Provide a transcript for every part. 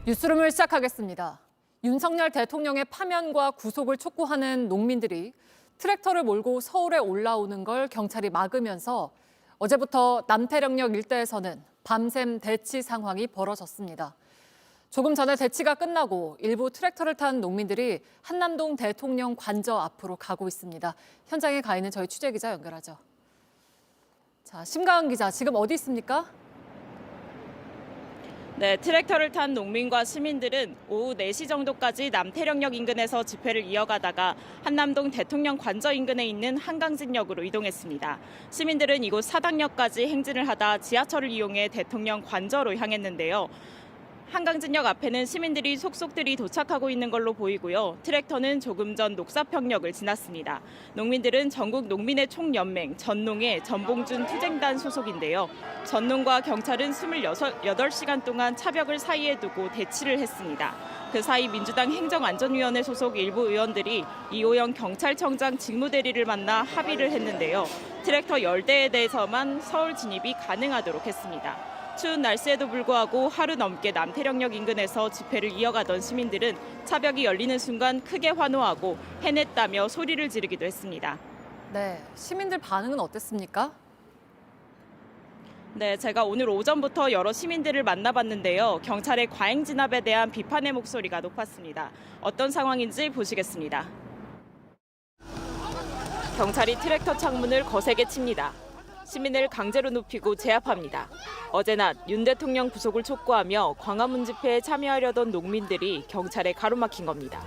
뉴스룸을 시작하겠습니다. 윤석열 대통령의 파면과 구속을 촉구하는 농민들이 트랙터를 몰고 서울에 올라오는 걸 경찰이 막으면서 어제부터 남태령역 일대에서는 밤샘 대치 상황이 벌어졌습니다. 조금 전에 대치가 끝나고 일부 트랙터를 탄 농민들이 한남동 대통령 관저 앞으로 가고 있습니다. 현장에 가 있는 저희 취재기자 연결하죠. 자, 심가은 기자, 지금 어디 있습니까? 네, 트랙터를 탄 농민과 시민들은 오후 4시 정도까지 남태령역 인근에서 집회를 이어가다가 한남동 대통령 관저 인근에 있는 한강진역으로 이동했습니다. 시민들은 이곳 사당역까지 행진을 하다 지하철을 이용해 대통령 관저로 향했는데요. 한강진역 앞에는 시민들이 속속들이 도착하고 있는 걸로 보이고요. 트랙터는 조금 전 녹사평역을 지났습니다. 농민들은 전국 농민의 총연맹 전농의 전봉준 투쟁단 소속인데요. 전농과 경찰은 28시간 동안 차벽을 사이에 두고 대치를 했습니다. 그 사이 민주당 행정안전위원회 소속 일부 의원들이 이호영 경찰청장 직무대리를 만나 합의를 했는데요. 트랙터 10대에 대해서만 서울 진입이 가능하도록 했습니다. 추운 날씨에도 불구하고 하루 넘게 남태령역 인근에서 집회를 이어가던 시민들은 차벽이 열리는 순간 크게 환호하고 해냈다며 소리를 지르기도 했습니다. 네, 시민들 반응은 어땠습니까? 네, 제가 오늘 오전부터 여러 시민들을 만나봤는데요. 경찰의 과잉 진압에 대한 비판의 목소리가 높았습니다. 어떤 상황인지 보시겠습니다. 경찰이 트랙터 창문을 거세게 칩니다. 시민을 강제로 눕히고 제압합니다. 어제 낮 윤 대통령 구속을 촉구하며 광화문 집회에 참여하려던 농민들이 경찰에 가로막힌 겁니다.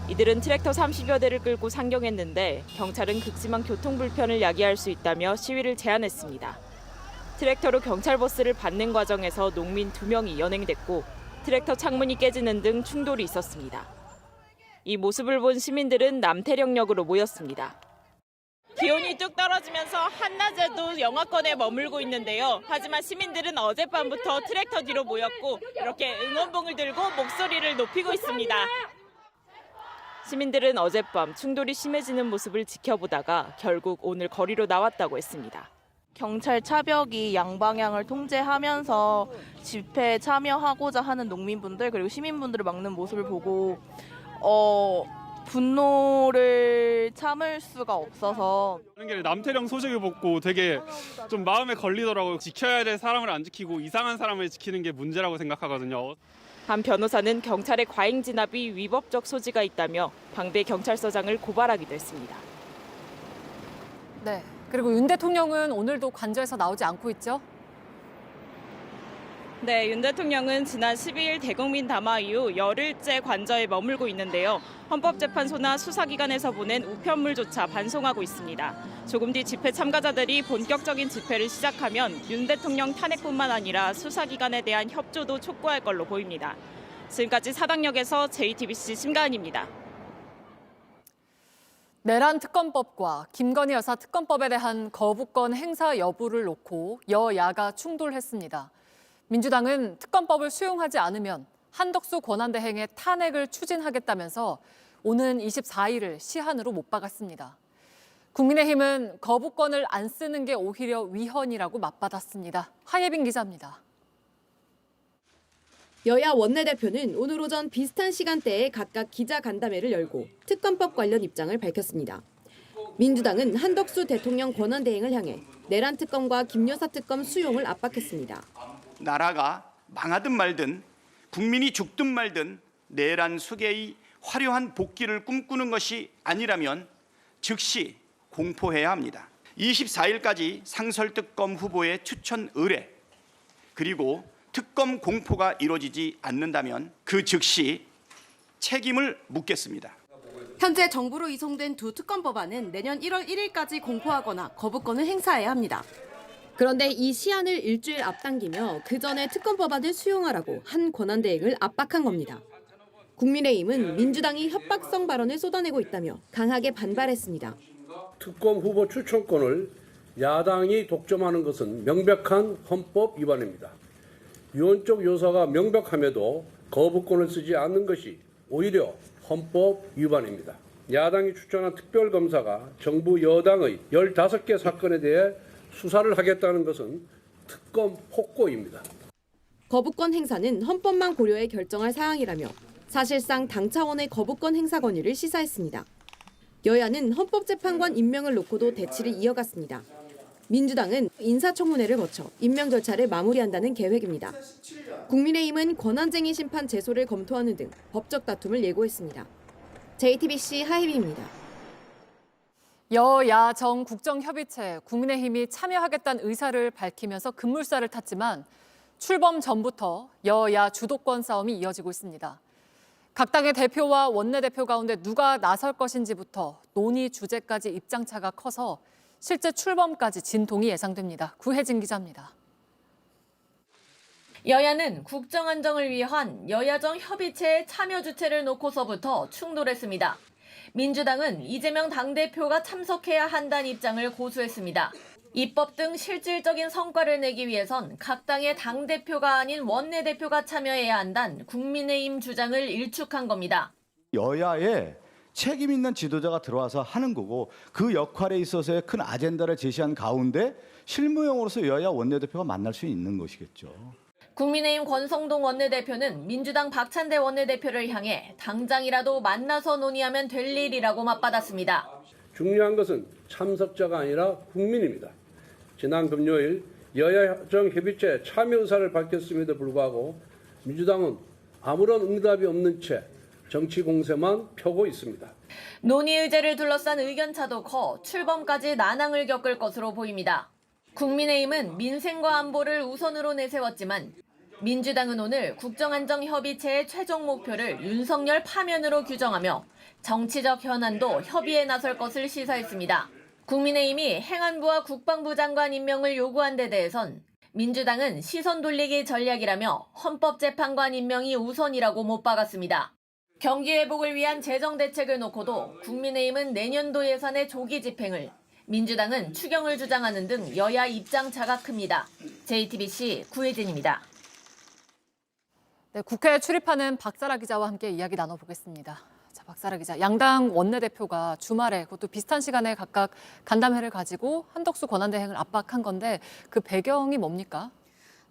이들은 트랙터 30여 대를 끌고 상경했는데 경찰은 극심한 교통 불편을 야기할 수 있다며 시위를 제한했습니다. 트랙터로 경찰 버스를 받는 과정에서 농민 2명이 연행됐고 트랙터 창문이 깨지는 등 충돌이 있었습니다. 이 모습을 본 시민들은 남태령역으로 모였습니다. 기온이 뚝 떨어지면서 한낮에도 영하권에 머물고 있는데요. 하지만 시민들은 어젯밤부터 트랙터 뒤로 모였고 이렇게 응원봉을 들고 목소리를 높이고 있습니다. 시민들은 어젯밤 충돌이 심해지는 모습을 지켜보다가 결국 오늘 거리로 나왔다고 했습니다. 경찰 차벽이 양방향을 통제하면서 집회에 참여하고자 하는 농민분들 그리고 시민분들을 막는 모습을 보고 분노를 참을 수가 없어서 남태령 소식을 보고 되게 좀 마음에 걸리더라고요. 지켜야 될 사람을 안 지키고 이상한 사람을 지키는 게 문제라고 생각하거든요. 한 변호사는 경찰의 과잉 진압이 위법적 소지가 있다며 방배 경찰서장을 고발하기도 했습니다. 네, 그리고 윤 대통령은 오늘도 관저에서 나오지 않고 있죠? 네, 윤 대통령은 지난 12일 대국민 담화 이후 열흘째 관저에 머물고 있는데요. 헌법재판소나 수사기관에서 보낸 우편물조차 반송하고 있습니다. 조금 뒤 집회 참가자들이 본격적인 집회를 시작하면 윤 대통령 탄핵뿐만 아니라 수사기관에 대한 협조도 촉구할 걸로 보입니다. 지금까지 사당역에서 JTBC 심가은입니다. 내란 특검법과 김건희 여사 특검법에 대한 거부권 행사 여부를 놓고 여야가 충돌했습니다. 민주당은 특검법을 수용하지 않으면 한덕수 권한대행의 탄핵을 추진하겠다면서 오는 24일을 시한으로 못 박았습니다. 국민의힘은 거부권을 안 쓰는 게 오히려 위헌이라고 맞받았습니다. 하예빈 기자입니다. 여야 원내대표는 오늘 오전 비슷한 시간대에 각각 기자간담회를 열고 특검법 관련 입장을 밝혔습니다. 민주당은 한덕수 대통령 권한대행을 향해 내란 특검과 김 여사 특검 수용을 압박했습니다. 나라가 망하든 말든 국민이 죽든 말든 내란 수계의 화려한 복귀를 꿈꾸는 것이 아니라면 즉시 공포해야 합니다. 24일까지 상설특검 후보의 추천 의뢰 그리고 특검 공포가 이루어지지 않는다면 그 즉시 책임을 묻겠습니다. 현재 정부로 이송된 두 특검 법안은 내년 1월 1일까지 공포하거나 거부권을 행사해야 합니다. 그런데 이 시한을 일주일 앞당기며 그 전에 특검 법안을 수용하라고 한 권한대행을 압박한 겁니다. 국민의힘은 민주당이 협박성 발언을 쏟아내고 있다며 강하게 반발했습니다. 특검 후보 추천권을 야당이 독점하는 것은 명백한 헌법 위반입니다. 유언적 요소가 명백함에도 거부권을 쓰지 않는 것이 오히려 헌법 위반입니다. 야당이 추천한 특별검사가 정부 여당의 15개 사건에 대해 수사를 하겠다는 것은 특검 폭거입니다. 거부권 행사는 헌법만 고려해 결정할 사항이라며 사실상 당 차원의 거부권 행사 권위를 시사했습니다. 여야는 헌법재판관 임명을 놓고도 대치를 이어갔습니다. 민주당은 인사청문회를 거쳐 임명 절차를 마무리한다는 계획입니다. 국민의힘은 권한쟁의 심판 제소를 검토하는 등 법적 다툼을 예고했습니다. JTBC 하혜빈입니다. 여야정 국정협의체 국민의힘이 참여하겠다는 의사를 밝히면서 급물살을 탔지만 출범 전부터 여야 주도권 싸움이 이어지고 있습니다. 각 당의 대표와 원내대표 가운데 누가 나설 것인지부터 논의 주제까지 입장차가 커서 실제 출범까지 진통이 예상됩니다. 구혜진 기자입니다. 여야는 국정 안정을 위한 여야정 협의체의 참여 주체를 놓고서부터 충돌했습니다. 민주당은 이재명 당대표가 참석해야 한다는 입장을 고수했습니다. 입법 등 실질적인 성과를 내기 위해선 각 당의 당대표가 아닌 원내대표가 참여해야 한다는 국민의힘 주장을 일축한 겁니다. 여야에 책임 있는 지도자가 들어와서 하는 거고 그 역할에 있어서의 큰 아젠다를 제시한 가운데 실무용으로서 여야 원내대표가 만날 수 있는 것이겠죠. 국민의힘 권성동 원내대표는 민주당 박찬대 원내대표를 향해 당장이라도 만나서 논의하면 될 일이라고 맞받았습니다. 중요한 것은 참석자가 아니라 국민입니다. 지난 금요일 여야정 협의체 참여 의사를 밝혔음에도 불구하고 민주당은 아무런 응답이 없는 채 정치 공세만 펴고 있습니다. 논의 의제를 둘러싼 의견차도 커 출범까지 난항을 겪을 것으로 보입니다. 국민의힘은 민생과 안보를 우선으로 내세웠지만 민주당은 오늘 국정안정협의체의 최종 목표를 윤석열 파면으로 규정하며 정치적 현안도 협의에 나설 것을 시사했습니다. 국민의힘이 행안부와 국방부 장관 임명을 요구한 데 대해선 민주당은 시선 돌리기 전략이라며 헌법재판관 임명이 우선이라고 못 박았습니다. 경기 회복을 위한 재정 대책을 놓고도 국민의힘은 내년도 예산의 조기 집행을, 민주당은 추경을 주장하는 등 여야 입장차가 큽니다. JTBC 구혜진입니다. 네, 국회에 출입하는 박사라 기자와 함께 이야기 나눠보겠습니다. 자, 박사라 기자, 양당 원내대표가 주말에 그것도 비슷한 시간에 각각 간담회를 가지고 한덕수 권한대행을 압박한 건데 그 배경이 뭡니까?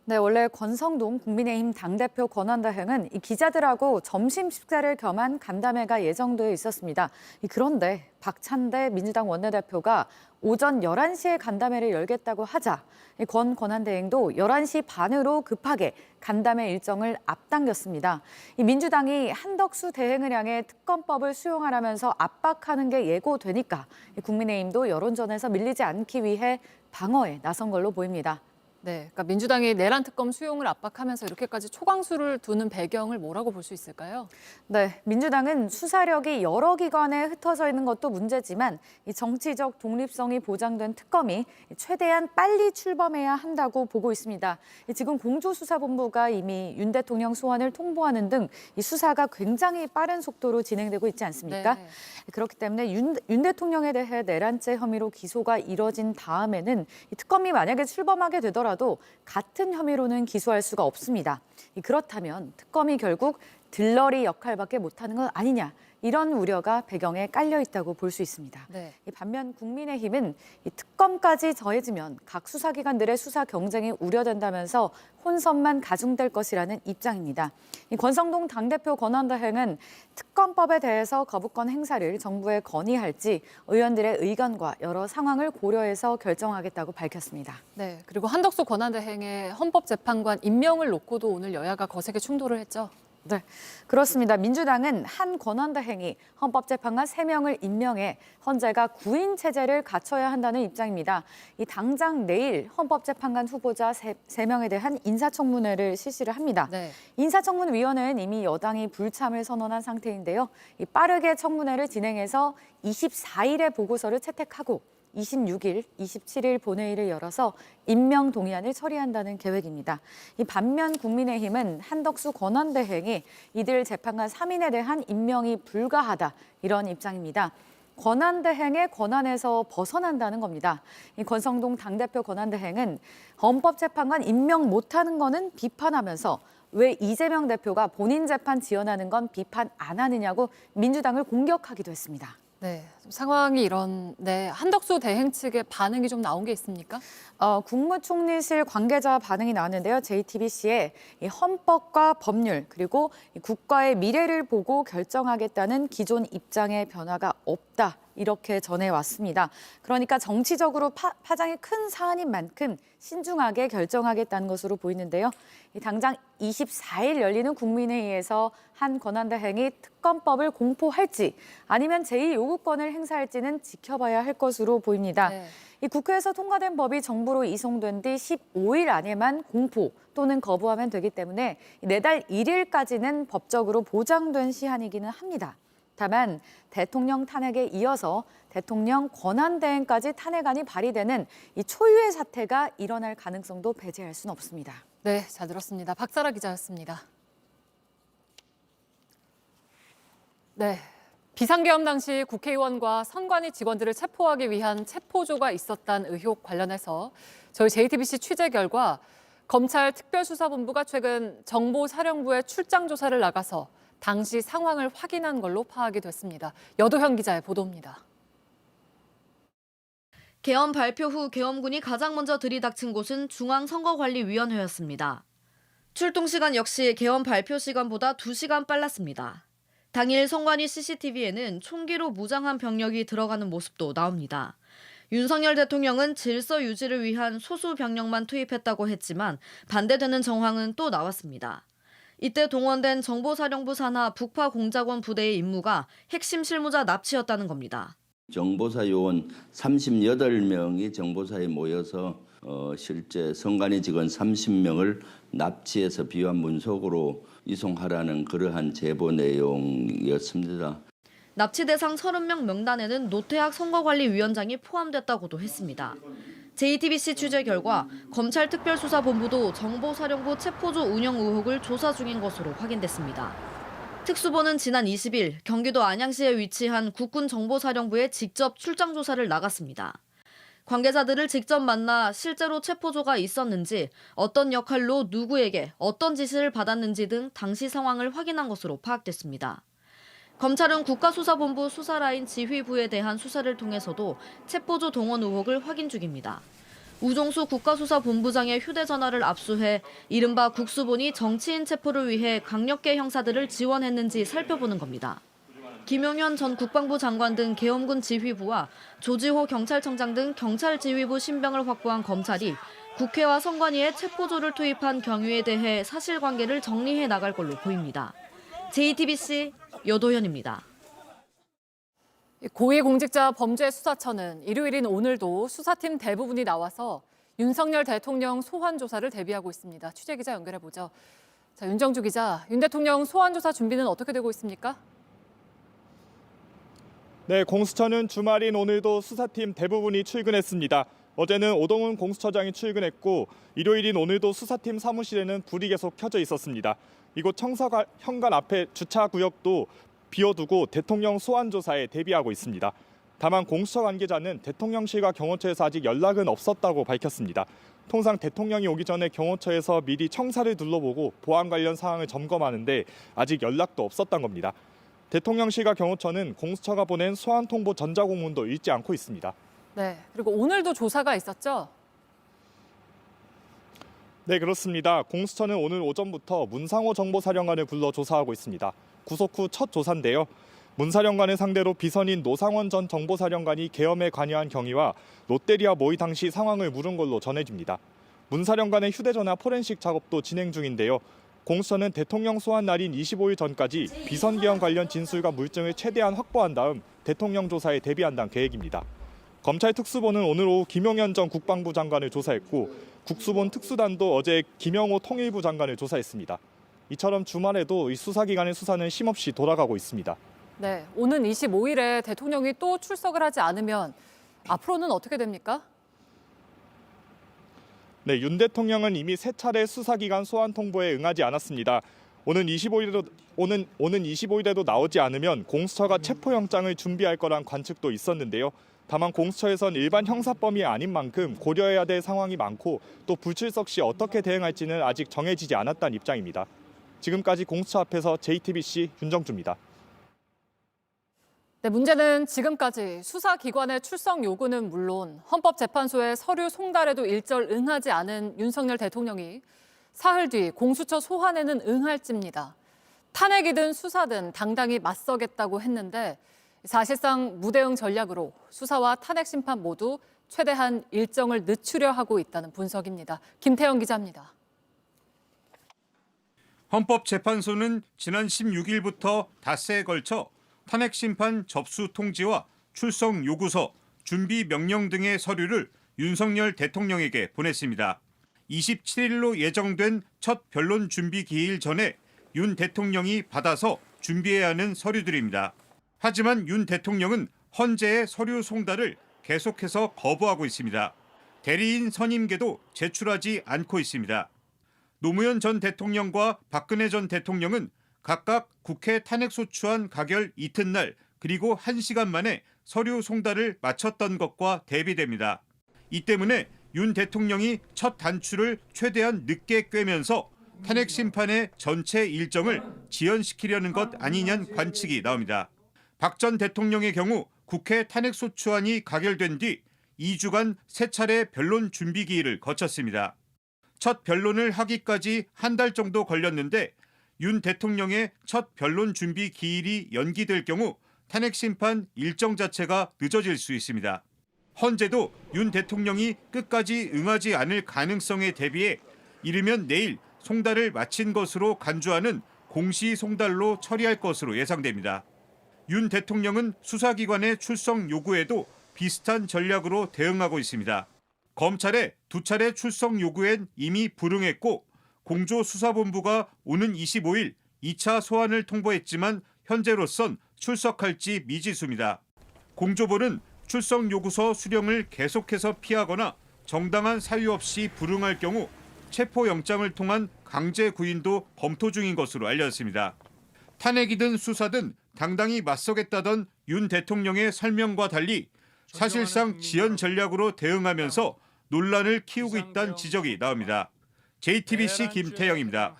네, 원래 권성동 국민의힘 당대표 권한대행은 이 기자들하고 점심 식사를 겸한 간담회가 예정되어 있었습니다. 그런데 박찬대 민주당 원내대표가 오전 11시에 간담회를 열겠다고 하자 권 권한대행도 11시 반으로 급하게 간담회 일정을 앞당겼습니다. 민주당이 한덕수 대행을 향해 특검법을 수용하라면서 압박하는 게 예고되니까 국민의힘도 여론전에서 밀리지 않기 위해 방어에 나선 걸로 보입니다. 네, 그러니까 민주당이 내란 특검 수용을 압박하면서 이렇게까지 초강수를 두는 배경을 뭐라고 볼 수 있을까요? 네, 민주당은 수사력이 여러 기관에 흩어져 있는 것도 문제지만 이 정치적 독립성이 보장된 특검이 최대한 빨리 출범해야 한다고 보고 있습니다. 지금 공조수사본부가 이미 윤 대통령 소환을 통보하는 등 이 수사가 굉장히 빠른 속도로 진행되고 있지 않습니까? 네. 그렇기 때문에 윤 대통령에 대해 내란죄 혐의로 기소가 이뤄진 다음에는 이 특검이 만약에 출범하게 되더라도 같은 혐의로는 기소할 수가 없습니다. 그렇다면 특검이 결국 들러리 역할밖에 못하는 건 아니냐, 이런 우려가 배경에 깔려 있다고 볼 수 있습니다. 네. 반면 국민의힘은 이 특검까지 더해지면 각 수사기관들의 수사 경쟁이 우려된다면서 혼선만 가중될 것이라는 입장입니다. 이 권성동 당대표 권한대행은 특검법에 대해서 거부권 행사를 정부에 건의할지 의원들의 의견과 여러 상황을 고려해서 결정하겠다고 밝혔습니다. 네, 그리고 한덕수 권한대행의 헌법재판관 임명을 놓고도 오늘 여야가 거세게 충돌을 했죠. 네, 그렇습니다. 민주당은 한 권한대행이 헌법재판관 3명을 임명해 헌재가 구인 체제를 갖춰야 한다는 입장입니다. 이 당장 내일 헌법재판관 후보자 3명에 대한 인사청문회를 실시를 합니다. 네. 인사청문위원회는 이미 여당이 불참을 선언한 상태인데요. 이 빠르게 청문회를 진행해서 24일에 보고서를 채택하고 26일, 27일 본회의를 열어서 임명 동의안을 처리한다는 계획입니다. 이 반면 국민의힘은 한덕수 권한대행이 이들 재판관 3인에 대한 임명이 불가하다, 이런 입장입니다. 권한대행의 권한에서 벗어난다는 겁니다. 이 권성동 당대표 권한대행은 헌법재판관 임명 못하는 거는 비판하면서 왜 이재명 대표가 본인 재판 지원하는 건 비판 안 하느냐고 민주당을 공격하기도 했습니다. 네, 상황이 한덕수 대행 측의 반응이 좀 나온 게 있습니까? 국무총리실 관계자 반응이 나왔는데요. JTBC에 이 헌법과 법률 그리고 이 국가의 미래를 보고 결정하겠다는 기존 입장의 변화가 없다. 이렇게 전해왔습니다. 그러니까 정치적으로 파장이 큰 사안인 만큼 신중하게 결정하겠다는 것으로 보이는데요. 당장 24일 열리는 국민회의에서 한 권한대행이 특검법을 공포할지 아니면 제2요구권을 행사할지는 지켜봐야 할 것으로 보입니다. 네. 이 국회에서 통과된 법이 정부로 이송된 뒤 15일 안에만 공포 또는 거부하면 되기 때문에 내달 1일까지는 법적으로 보장된 시한이기는 합니다. 다만 대통령 탄핵에 이어서 대통령 권한대행까지 탄핵안이 발의되는 이 초유의 사태가 일어날 가능성도 배제할 수는 없습니다. 네, 잘 들었습니다. 박사라 기자였습니다. 네, 비상계엄 당시 국회의원과 선관위 직원들을 체포하기 위한 체포조가 있었다는 의혹 관련해서 저희 JTBC 취재 결과 검찰 특별수사본부가 최근 정보사령부에 출장 조사를 나가서 당시 상황을 확인한 걸로 파악이 됐습니다. 여도현 기자의 보도입니다. 계엄 발표 후 계엄군이 가장 먼저 들이닥친 곳은 중앙선거관리위원회였습니다. 출동 시간 역시 계엄 발표 시간보다 2시간 빨랐습니다. 당일 선관위 CCTV에는 총기로 무장한 병력이 들어가는 모습도 나옵니다. 윤석열 대통령은 질서 유지를 위한 소수 병력만 투입했다고 했지만 반대되는 정황은 또 나왔습니다. 이때 동원된 정보사령부 산하 북파 공작원 부대의 임무가 핵심 실무자 납치였다는 겁니다. 정보사 요원 38명이 정보사에 모여서 실제 선관위 직원 30명을 납치해서 비환 문석으로 이송하라는 그러한 제보 내용이었습니다. 납치 대상 30명 명단에는 노태학 선거관리위원장이 포함됐다고도 했습니다. JTBC 취재 결과 검찰 특별수사본부도 정보사령부 체포조 운영 의혹을 조사 중인 것으로 확인됐습니다. 특수본은 지난 20일 경기도 안양시에 위치한 국군정보사령부에 직접 출장 조사를 나갔습니다. 관계자들을 직접 만나 실제로 체포조가 있었는지, 어떤 역할로 누구에게 어떤 지시를 받았는지 등 당시 상황을 확인한 것으로 파악됐습니다. 검찰은 국가수사본부 수사라인 지휘부에 대한 수사를 통해서도 체포조 동원 의혹을 확인 중입니다. 우종수 국가수사본부장의 휴대전화를 압수해 이른바 국수본이 정치인 체포를 위해 강력계 형사들을 지원했는지 살펴보는 겁니다. 김용현 전 국방부 장관 등 계엄군 지휘부와 조지호 경찰청장 등 경찰 지휘부 신병을 확보한 검찰이 국회와 선관위에 체포조를 투입한 경위에 대해 사실관계를 정리해 나갈 걸로 보입니다. JTBC 여도현입니다. 고위공직자 범죄수사처는 일요일인 오늘도 수사팀 대부분이 나와서 윤석열 대통령 소환 조사를 대비하고 있습니다. 취재기자 연결해보죠. 자, 윤정주 기자, 윤 대통령 소환 조사 준비는 어떻게 되고 있습니까? 네, 공수처는 주말인 오늘도 수사팀 대부분이 출근했습니다. 어제는 오동훈 공수처장이 출근했고 일요일인 오늘도 수사팀 사무실에는 불이 계속 켜져 있었습니다. 이곳 청사현관 앞에 주차구역도 비워두고 대통령 소환 조사에 대비하고 있습니다. 다만 공수처 관계자는 대통령실과 경호처에서 아직 연락은 없었다고 밝혔습니다. 통상 대통령이 오기 전에 경호처에서 미리 청사를 둘러보고 보안 관련 사항을 점검하는데 아직 연락도 없었던 겁니다. 대통령실과 경호처는 공수처가 보낸 소환 통보 전자공문도 읽지 않고 있습니다. 네, 그리고 오늘도 조사가 있었죠? 네, 그렇습니다. 공수처는 오늘 오전부터 문상호 정보사령관을 불러 조사하고 있습니다. 구속 후 첫 조사인데요. 문 사령관을 상대로 비선인 노상원 전 정보사령관이 계엄에 관여한 경위와 롯데리아 모의 당시 상황을 물은 걸로 전해집니다. 문 사령관의 휴대전화 포렌식 작업도 진행 중인데요. 공수처는 대통령 소환 날인 25일 전까지 비선 계엄 관련 진술과 물증을 최대한 확보한 다음 대통령 조사에 대비한다는 계획입니다. 검찰 특수본은 오늘 오후 김용현 전 국방부 장관을 조사했고 국수본 특수단도 어제 김영호 통일부 장관을 조사했습니다. 이처럼 주말에도 이 수사기관의 수사는 쉼없이 돌아가고 있습니다. 네, 오는 25일에 대통령이 또 출석을 하지 않으면 앞으로는 어떻게 됩니까? 네, 윤 대통령은 이미 3차례 수사기관 소환 통보에 응하지 않았습니다. 오는 25일에도 나오지 않으면 공수처가 체포영장을 준비할 거란 관측도 있었는데요. 다만 공수처에선 일반 형사범이 아닌 만큼 고려해야 될 상황이 많고 또 불출석 시 어떻게 대응할지는 아직 정해지지 않았다는 입장입니다. 지금까지 공수처 앞에서 JTBC 윤정주입니다. 네, 문제는 지금까지 수사기관의 출석 요구는 물론 헌법재판소의 서류 송달에도 일절 응하지 않은 윤석열 대통령이 사흘 뒤 공수처 소환에는 응할지입니다. 탄핵이든 수사든 당당히 맞서겠다고 했는데 사실상 무대응 전략으로 수사와 탄핵 심판 모두 최대한 일정을 늦추려 하고 있다는 분석입니다. 김태영 기자입니다. 헌법재판소는 지난 16일부터 닷새에 걸쳐 탄핵 심판 접수 통지와 출석 요구서, 준비 명령 등의 서류를 윤석열 대통령에게 보냈습니다. 27일로 예정된 첫 변론 준비 기일 전에 윤 대통령이 받아서 준비해야 하는 서류들입니다. 하지만 윤 대통령은 헌재의 서류 송달을 계속해서 거부하고 있습니다. 대리인 선임계도 제출하지 않고 있습니다. 노무현 전 대통령과 박근혜 전 대통령은 각각 국회 탄핵소추안 가결 이튿날 그리고 1시간 만에 서류 송달을 마쳤던 것과 대비됩니다. 이 때문에 윤 대통령이 첫 단추를 최대한 늦게 꿰면서 탄핵 심판의 전체 일정을 지연시키려는 것 아니냐는 관측이 나옵니다. 박 전 대통령의 경우 국회 탄핵소추안이 가결된 뒤 2주간 3차례 변론 준비 기일을 거쳤습니다. 첫 변론을 하기까지 한 달 정도 걸렸는데 윤 대통령의 첫 변론 준비 기일이 연기될 경우 탄핵 심판 일정 자체가 늦어질 수 있습니다. 헌재도 윤 대통령이 끝까지 응하지 않을 가능성에 대비해 이르면 내일 송달을 마친 것으로 간주하는 공시 송달로 처리할 것으로 예상됩니다. 윤 대통령은 수사기관의 출석 요구에도 비슷한 전략으로 대응하고 있습니다. 검찰의 2차례 출석 요구엔 이미 불응했고 공조수사본부가 오는 25일 2차 소환을 통보했지만 현재로선 출석할지 미지수입니다. 공조본은 출석 요구서 수령을 계속해서 피하거나 정당한 사유 없이 불응할 경우 체포영장을 통한 강제 구인도 검토 중인 것으로 알려졌습니다. 탄핵이든 수사든 당당히 맞서겠다던 윤 대통령의 설명과 달리 사실상 지연 전략으로 대응하면서 논란을 키우고 있다는 지적이 나옵니다. JTBC 김태영입니다.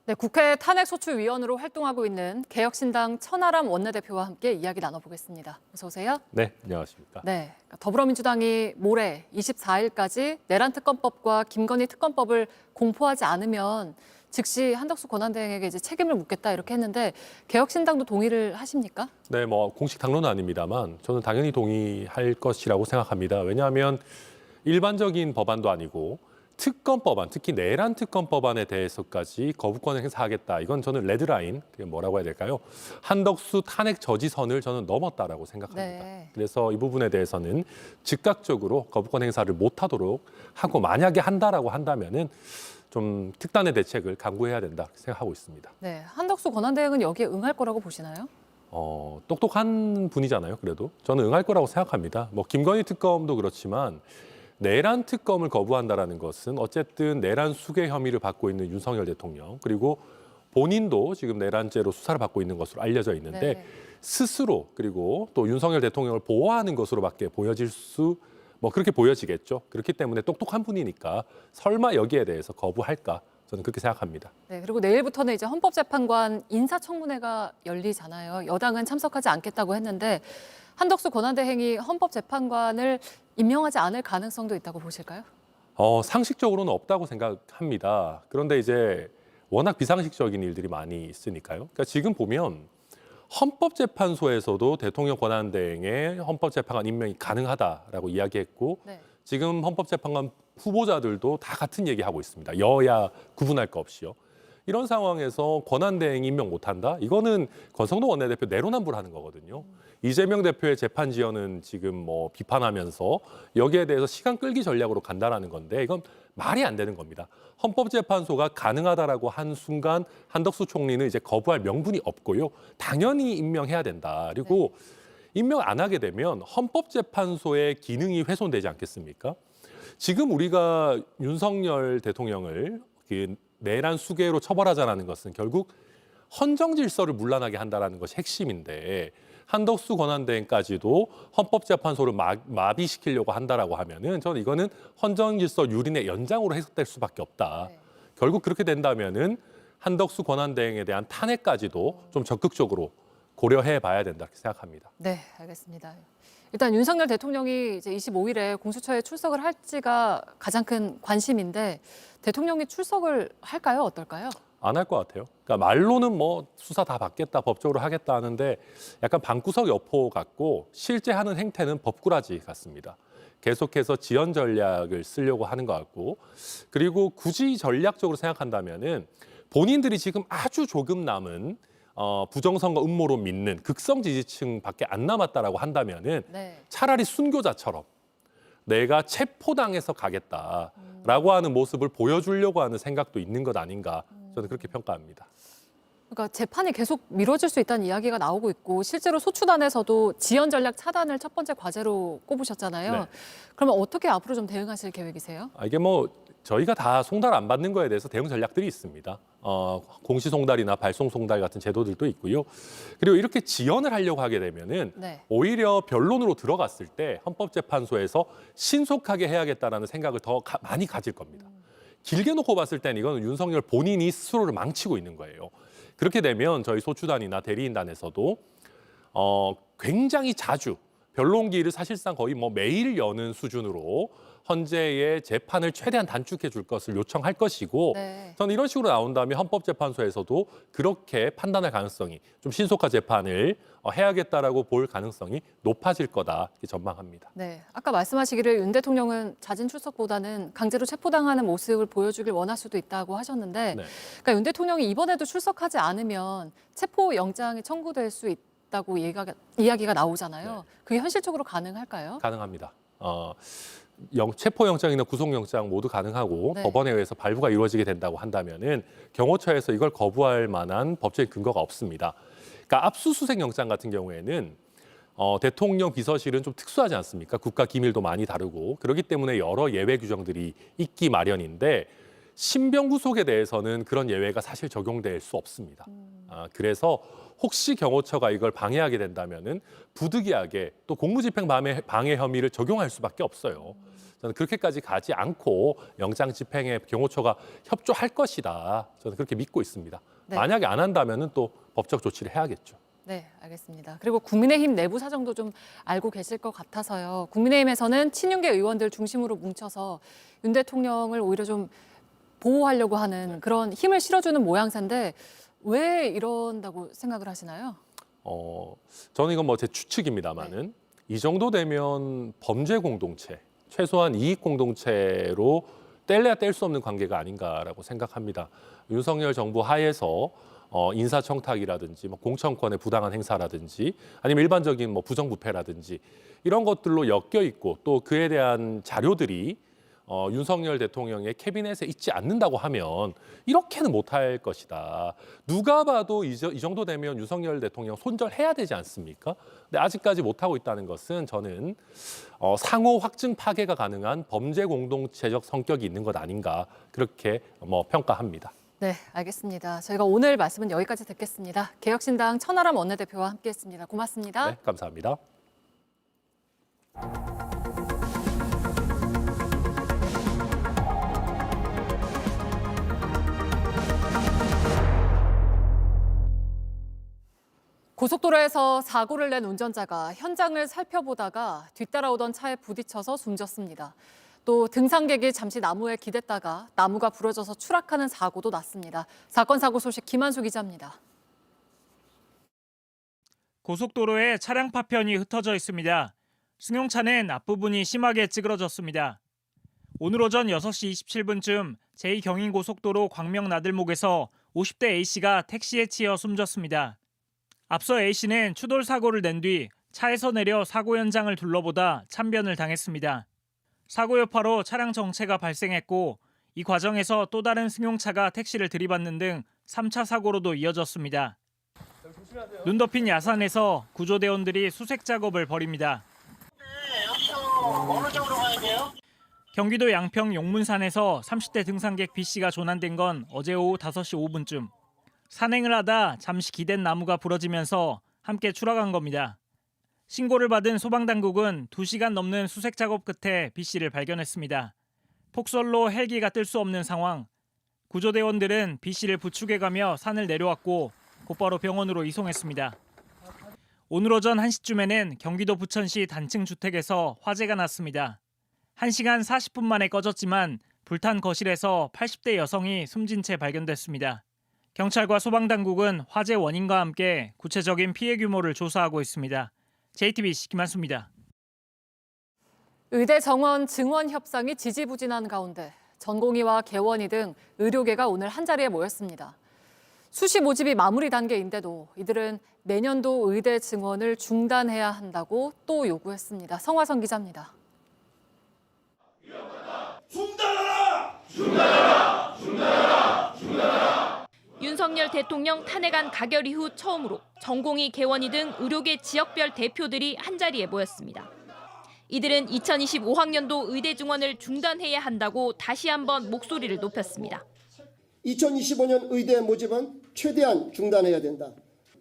네, 국회 탄핵소추위원으로 활동하고 있는 개혁신당 천하람 원내대표와 함께 이야기 나눠보겠습니다. 어서 오세요. 네, 안녕하십니까. 네, 더불어민주당이 모레 24일까지 내란 특검법과 김건희 특검법을 공포하지 않으면 즉시 한덕수 권한대행에게 이제 책임을 묻겠다 이렇게 했는데 개혁신당도 동의를 하십니까? 네, 공식 당론은 아닙니다만 저는 당연히 동의할 것이라고 생각합니다. 왜냐하면 일반적인 법안도 아니고 특검법안, 특히 내란 특검법안에 대해서까지 거부권을 행사하겠다. 이건 저는 레드라인, 그게 뭐라고 해야 될까요? 한덕수 탄핵 저지선을 저는 넘었다라고 생각합니다. 네. 그래서 이 부분에 대해서는 즉각적으로 거부권 행사를 못하도록 하고 만약에 한다라고 한다면은 좀 특단의 대책을 강구해야 된다 생각하고 있습니다. 네, 한덕수 권한대행은 여기에 응할 거라고 보시나요? 똑똑한 분이잖아요. 그래도 저는 응할 거라고 생각합니다. 김건희 특검도 그렇지만 내란 특검을 거부한다라는 것은 어쨌든 내란 수괴 혐의를 받고 있는 윤석열 대통령 그리고 본인도 지금 내란죄로 수사를 받고 있는 것으로 알려져 있는데 네. 스스로 그리고 또 윤석열 대통령을 보호하는 것으로밖에 보여질 수 그렇게 보여지겠죠. 그렇기 때문에 똑똑한 분이니까 설마 여기에 대해서 거부할까? 저는 그렇게 생각합니다. 네, 그리고 내일부터는 이제 헌법재판관 인사청문회가 열리잖아요. 여당은 참석하지 않겠다고 했는데 한덕수 권한대행이 헌법재판관을 임명하지 않을 가능성도 있다고 보실까요? 상식적으로는 없다고 생각합니다. 그런데 이제 워낙 비상식적인 일들이 많이 있으니까요. 그러니까 지금 보면 헌법재판소에서도 대통령 권한대행의 헌법재판관 임명이 가능하다라고 이야기했고 네. 지금 헌법재판관 후보자들도 다 같은 얘기하고 있습니다. 여야 구분할 거 없이요. 이런 상황에서 권한대행 임명 못한다? 이거는 권성동 원내대표 내로남불하는 거거든요. 이재명 대표의 재판 지연은 지금 비판하면서 여기에 대해서 시간 끌기 전략으로 간다라는 건데 이건 말이 안 되는 겁니다. 헌법재판소가 가능하다라고 한 순간 한덕수 총리는 이제 거부할 명분이 없고요. 당연히 임명해야 된다. 그리고 임명 안 하게 되면 헌법재판소의 기능이 훼손되지 않겠습니까? 지금 우리가 윤석열 대통령을 내란 수괴로 처벌하자는 것은 결국 헌정 질서를 문란하게 한다는 것이 핵심인데 한덕수 권한대행까지도 헌법재판소를 마비시키려고 한다라고 하면은 저는 이거는 헌정 질서 유린의 연장으로 해석될 수밖에 없다. 네. 결국 그렇게 된다면은 한덕수 권한대행에 대한 탄핵까지도 좀 적극적으로 고려해 봐야 된다 이렇게 생각합니다. 네, 알겠습니다. 일단 윤석열 대통령이 이제 25일에 공수처에 출석을 할지가 가장 큰 관심인데 대통령이 출석을 할까요? 어떨까요? 안 할 것 같아요. 그러니까 말로는 뭐 수사 다 받겠다, 법적으로 하겠다 하는데 약간 방구석 여포 같고 실제 하는 행태는 법꾸라지 같습니다. 계속해서 지연 전략을 쓰려고 하는 것 같고 그리고 굳이 전략적으로 생각한다면은 본인들이 지금 아주 조금 남은 부정선거 음모로 믿는 극성 지지층밖에 안 남았다라고 한다면은 네. 차라리 순교자처럼 내가 체포당해서 가겠다라고 하는 모습을 보여주려고 하는 생각도 있는 것 아닌가 저는 그렇게 평가합니다. 그러니까 재판이 계속 미뤄질 수 있다는 이야기가 나오고 있고 실제로 소추단에서도 지연 전략 차단을 첫 번째 과제로 꼽으셨잖아요. 네. 그러면 어떻게 앞으로 좀 대응하실 계획이세요? 이게 뭐 저희가 다 송달 안 받는 거에 대해서 대응 전략들이 있습니다. 공시 송달이나 발송 송달 같은 제도들도 있고요. 그리고 이렇게 지연을 하려고 하게 되면은 네. 오히려 변론으로 들어갔을 때 헌법재판소에서 신속하게 해야겠다라는 생각을 더 많이 가질 겁니다. 길게 놓고 봤을 때는 이거는 윤석열 본인이 스스로를 망치고 있는 거예요. 그렇게 되면 저희 소추단이나 대리인단에서도 굉장히 자주 변론기일을 사실상 거의 뭐 매일 여는 수준으로 헌재의 재판을 최대한 단축해 줄 것을 요청할 것이고 네. 저는 이런 식으로 나온다면 헌법재판소에서도 그렇게 판단할 가능성이 좀 신속한 재판을 해야겠다라고 볼 가능성이 높아질 거다 이렇게 전망합니다. 네, 아까 말씀하시기를 윤 대통령은 자진 출석보다는 강제로 체포당하는 모습을 보여주길 원할 수도 있다고 하셨는데 네. 그러니까 윤 대통령이 이번에도 출석하지 않으면 체포 영장이 청구될 수 있다고 이야기가 나오잖아요. 네. 그게 현실적으로 가능할까요? 가능합니다. 체포영장이나 구속영장 모두 가능하고 네. 법원에 의해서 발부가 이루어지게 된다고 한다면은 경호처에서 이걸 거부할 만한 법적인 근거가 없습니다. 그러니까 압수수색 영장 같은 경우에는 대통령 비서실은 좀 특수하지 않습니까? 국가 기밀도 많이 다루고 그렇기 때문에 여러 예외 규정들이 있기 마련인데 신병 구속에 대해서는 그런 예외가 사실 적용될 수 없습니다. 그래서 혹시 경호처가 이걸 방해하게 된다면은 부득이하게 또 공무집행 방해 혐의를 적용할 수밖에 없어요. 저는 그렇게까지 가지 않고 영장 집행에 경호처가 협조할 것이다. 저는 그렇게 믿고 있습니다. 네. 만약에 안 한다면은 또 법적 조치를 해야겠죠. 네, 알겠습니다. 그리고 국민의힘 내부 사정도 좀 알고 계실 것 같아서요. 국민의힘에서는 친윤계 의원들 중심으로 뭉쳐서 윤 대통령을 오히려 좀 보호하려고 하는 그런 힘을 실어주는 모양새인데 왜 이런다고 생각을 하시나요? 저는 이건 뭐 제 추측입니다만은 이 정도 되면 범죄 공동체, 최소한 이익 공동체로 뗄래야 뗄 수 없는 관계가 아닌가라고 생각합니다. 윤석열 정부 하에서 인사청탁이라든지 뭐 공천권의 부당한 행사라든지 아니면 일반적인 뭐 부정부패라든지 이런 것들로 엮여 있고 또 그에 대한 자료들이 윤석열 대통령의 캐비넷에 있지 않는다고 하면 이렇게는 못할 것이다. 누가 봐도 이 정도 되면 윤석열 대통령 손절해야 되지 않습니까? 근데 아직까지 못하고 있다는 것은 저는 상호 확증 파괴가 가능한 범죄 공동체적 성격이 있는 것 아닌가 그렇게 평가합니다. 네, 알겠습니다. 저희가 오늘 말씀은 여기까지 듣겠습니다. 개혁신당 천하람 원내대표와 함께했습니다. 고맙습니다. 네, 감사합니다. 고속도로에서 사고를 낸 운전자가 현장을 살펴보다가 뒤따라오던 차에 부딪혀서 숨졌습니다. 또 등산객이 잠시 나무에 기댔다가 나무가 부러져서 추락하는 사고도 났습니다. 사건 사고 소식 김한수 기자입니다. 고속도로에 차량 파편이 흩어져 있습니다. 승용차는 앞부분이 심하게 찌그러졌습니다. 오늘 오전 6시 27분쯤 제2경인고속도로 광명나들목에서 50대 A씨가 택시에 치여 숨졌습니다. 앞서 A씨는 추돌 사고를 낸 뒤 차에서 내려 사고 현장을 둘러보다 참변을 당했습니다. 사고 여파로 차량 정체가 발생했고 이 과정에서 또 다른 승용차가 택시를 들이받는 등 3차 사고로도 이어졌습니다. 눈 덮인 야산에서 구조대원들이 수색 작업을 벌입니다. 어느 쪽으로 가야 돼요? 경기도 양평 용문산에서 30대 등산객 B씨가 조난된 건 어제 오후 5시 5분쯤. 산행을 하다 잠시 기댄 나무가 부러지면서 함께 추락한 겁니다. 신고를 받은 소방당국은 2시간 넘는 수색 작업 끝에 B씨를 발견했습니다. 폭설로 헬기가 뜰 수 없는 상황. 구조대원들은 B씨를 부축해가며 산을 내려왔고 곧바로 병원으로 이송했습니다. 오늘 오전 1시쯤에는 경기도 부천시 단층 주택에서 화재가 났습니다. 1시간 40분 만에 꺼졌지만 불탄 거실에서 80대 여성이 숨진 채 발견됐습니다. 경찰과 소방당국은 화재 원인과 함께 구체적인 피해 규모를 조사하고 있습니다. JTBC 김한수입니다. 의대 정원 증원 협상이 지지부진한 가운데 전공의와 개원의 등 의료계가 오늘 한자리에 모였습니다. 수시 모집이 마무리 단계인데도 이들은 내년도 의대 증원을 중단해야 한다고 또 요구했습니다. 성화선 기자입니다. 중단하라! 중단하라! 중단하라! 중단하라! 윤석열 대통령 탄핵안 가결 이후 처음으로 전공의, 개원의 등 의료계 지역별 대표들이 한자리에 모였습니다. 이들은 2025학년도 의대 증원을 중단해야 한다고 다시 한번 목소리를 높였습니다. 2025년 의대 모집은 최대한 중단해야 된다.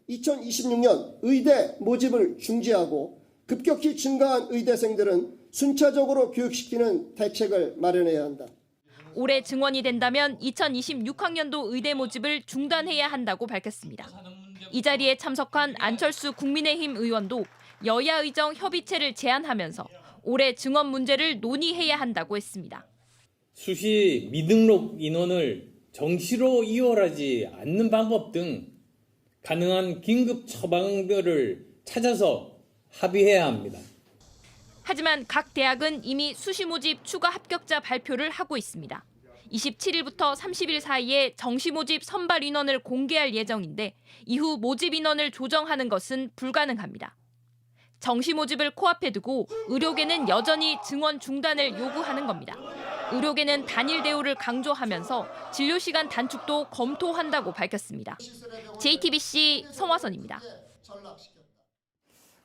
2026년 의대 모집을 중지하고 급격히 증가한 의대생들은 순차적으로 교육시키는 대책을 마련해야 한다. 올해 증원이 된다면 2026학년도 의대 모집을 중단해야 한다고 밝혔습니다. 이 자리에 참석한 안철수 국민의힘 의원도 여야 의정 협의체를 제안하면서 올해 증원 문제를 논의해야 한다고 했습니다. 수시 미등록 인원을 정시로 이월하지 않는 방법 등 가능한 긴급 처방들을 찾아서 합의해야 합니다. 하지만 각 대학은 이미 수시 모집 추가 합격자 발표를 하고 있습니다. 27일부터 30일 사이에 정시 모집 선발 인원을 공개할 예정인데 이후 모집 인원을 조정하는 것은 불가능합니다. 정시 모집을 코앞에 두고 의료계는 여전히 증원 중단을 요구하는 겁니다. 의료계는 단일 대우를 강조하면서 진료 시간 단축도 검토한다고 밝혔습니다. JTBC 성화선입니다.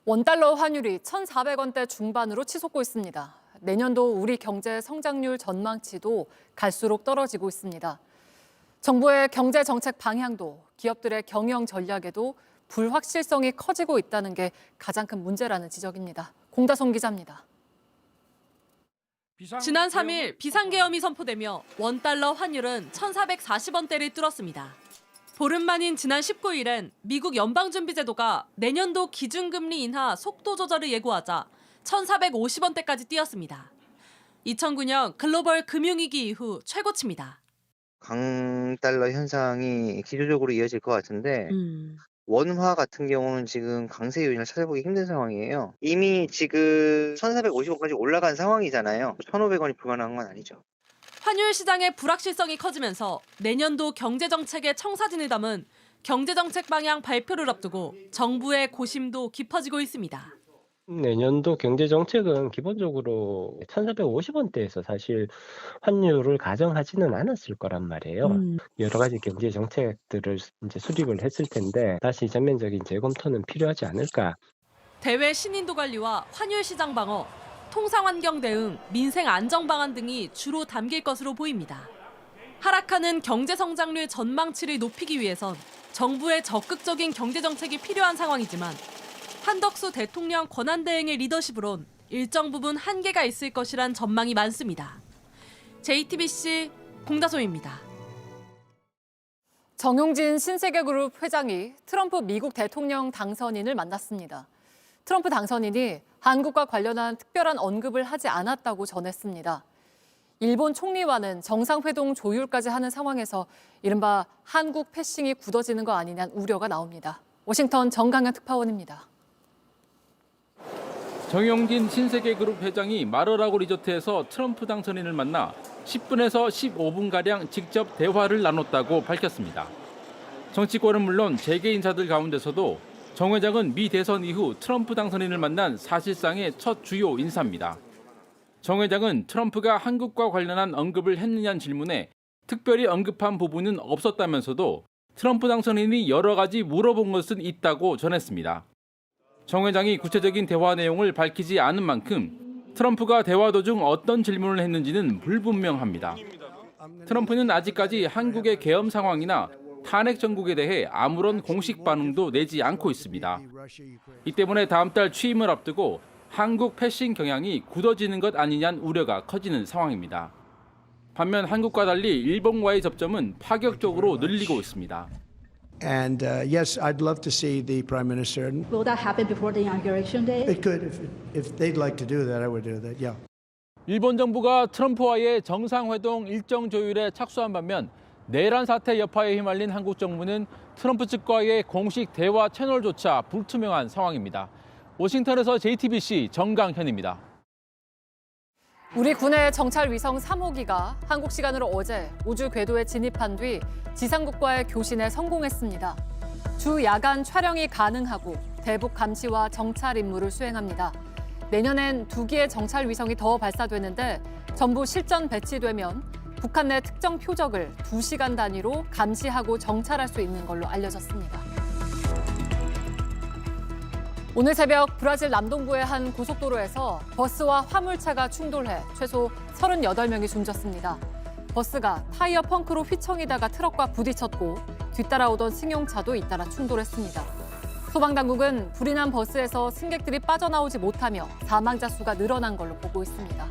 원달러 환율이 1,400원대 중반으로 치솟고 있습니다. 내년도 우리 경제 성장률 전망치도 갈수록 떨어지고 있습니다. 정부의 경제 정책 방향도 기업들의 경영 전략에도 불확실성이 커지고 있다는 게 가장 큰 문제라는 지적입니다. 공다솜 기자입니다. 지난 3일 비상계엄이 선포되며 원달러 환율은 1,440원대를 뚫었습니다. 보름 만인 지난 19일엔 미국 연방준비제도가 내년도 기준금리 인하 속도 조절을 예고하자 1,450원대까지 뛰었습니다. 2009년 글로벌 금융위기 이후 최고치입니다. 강달러 현상이 기조적으로 이어질 것 같은데 원화 같은 경우는 지금 강세 요인을 찾아보기 힘든 상황이에요. 이미 지금 1,450원까지 올라간 상황이잖아요. 1,500원이 불가능한 건 아니죠. 환율 시장의 불확실성이 커지면서 내년도 경제정책의 청사진을 담은 경제정책 방향 발표를 앞두고 정부의 고심도 깊어지고 있습니다. 내년도 경제정책은 기본적으로 1,450원대에서 사실 환율을 가정하지는 않았을 거란 말이에요. 여러 가지 경제정책들을 이제 수립을 했을 텐데 다시 전면적인 재검토는 필요하지 않을까. 대외 신인도 관리와 환율 시장 방어, 통상환경 대응, 민생 안정 방안 등이 주로 담길 것으로 보입니다. 하락하는 경제 성장률 전망치를 높이기 위해선 정부의 적극적인 경제정책이 필요한 상황이지만 한덕수 대통령 권한대행의 리더십으론 일정 부분 한계가 있을 것이란 전망이 많습니다. JTBC 공다솜입니다. 정용진 신세계그룹 회장이 트럼프 미국 대통령 당선인을 만났습니다. 트럼프 당선인이 한국과 관련한 특별한 언급을 하지 않았다고 전했습니다. 일본 총리와는 정상회동 조율까지 하는 상황에서 이른바 한국 패싱이 굳어지는 거 아니냐는 우려가 나옵니다. 워싱턴 정강현 특파원입니다. 정용진 신세계그룹 회장이 마르라고 리조트에서 트럼프 당선인을 만나 10분에서 15분가량 직접 대화를 나눴다고 밝혔습니다. 정치권은 물론 재계 인사들 가운데서도 정 회장은 미 대선 이후 트럼프 당선인을 만난 사실상의 첫 주요 인사입니다. 정 회장은 트럼프가 한국과 관련한 언급을 했느냐는 질문에 특별히 언급한 부분은 없었다면서도 트럼프 당선인이 여러 가지 물어본 것은 있다고 전했습니다. 정 회장이 구체적인 대화 내용을 밝히지 않은 만큼 트럼프가 대화 도중 어떤 질문을 했는지는 불분명합니다. 트럼프는 아직까지 한국의 계엄 상황이나 탄핵 정국에 대해 아무런 공식 반응도 내지 않고 있습니다. 이 때문에 다음 달 취임을 앞두고 한국 패싱 경향이 굳어지는 것 아니냐는 우려가 커지는 상황입니다. 반면 한국과 달리 일본과의 접점은 파격적으로 늘리고 있습니다. And yes, I'd love to see the Prime Minister. Will that happen before the inauguration day? It could. If they'd like to do that, I would do that, yeah. 일본 정부가 트럼프와의 정상회동 일정 조율에 착수한 반면 내란 사태 여파에 휘말린 한국 정부는 트럼프 측과의 공식 대화 채널조차 불투명한 상황입니다. 워싱턴에서 JTBC 정강현입니다. 우리 군의 정찰 위성 3호기가 한국 시간으로 어제 우주 궤도에 진입한 뒤 지상국과의 교신에 성공했습니다. 주 야간 촬영이 가능하고 대북 감시와 정찰 임무를 수행합니다. 내년엔 2기의 정찰 위성이 더 발사되는데 전부 실전 배치되면 북한 내 특정 표적을 2시간 단위로 감시하고 정찰할 수 있는 걸로 알려졌습니다. 오늘 새벽 브라질 남동부의 한 고속도로에서 버스와 화물차가 충돌해 최소 38명이 숨졌습니다. 버스가 타이어 펑크로 휘청이다가 트럭과 부딪혔고 뒤따라오던 승용차도 잇따라 충돌했습니다. 소방당국은 불이 난 버스에서 승객들이 빠져나오지 못하며 사망자 수가 늘어난 걸로 보고 있습니다.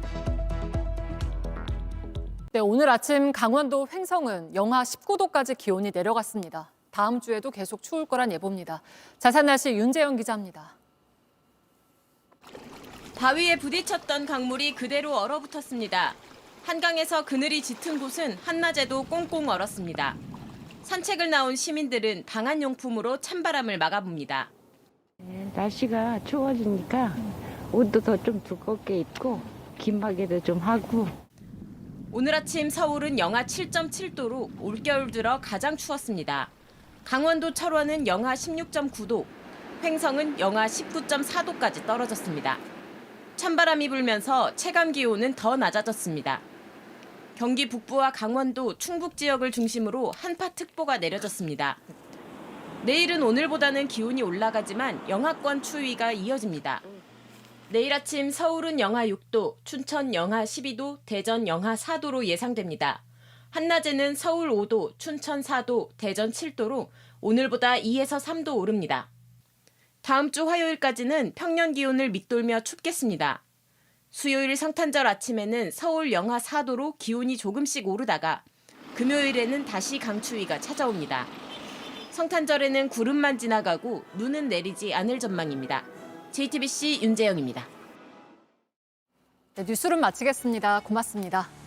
네, 오늘 아침 강원도 횡성은 영하 19도까지 기온이 내려갔습니다. 다음 주에도 계속 추울 거란 예보입니다. 자세한 날씨 윤재영 기자입니다. 바위에 부딪혔던 강물이 그대로 얼어붙었습니다. 한강에서 그늘이 짙은 곳은 한낮에도 꽁꽁 얼었습니다. 산책을 나온 시민들은 방한용품으로 찬바람을 막아봅니다. 날씨가 추워지니까 옷도 더 좀 두껍게 입고 긴바게도 좀 하고. 오늘 아침 서울은 영하 7.7도로 올겨울 들어 가장 추웠습니다. 강원도 철원은 영하 16.9도, 횡성은 영하 19.4도까지 떨어졌습니다. 찬바람이 불면서 체감 기온은 더 낮아졌습니다. 경기 북부와 강원도, 충북 지역을 중심으로 한파특보가 내려졌습니다. 내일은 오늘보다는 기온이 올라가지만 영하권 추위가 이어집니다. 내일 아침 서울은 영하 6도, 춘천 영하 12도, 대전 영하 4도로 예상됩니다. 한낮에는 서울 5도, 춘천 4도, 대전 7도로 오늘보다 2에서 3도 오릅니다. 다음 주 화요일까지는 평년 기온을 밑돌며 춥겠습니다. 수요일 성탄절 아침에는 서울 영하 4도로 기온이 조금씩 오르다가 금요일에는 다시 강추위가 찾아옵니다. 성탄절에는 구름만 지나가고 눈은 내리지 않을 전망입니다. JTBC 윤재영입니다. 네, 뉴스룸 마치겠습니다. 고맙습니다.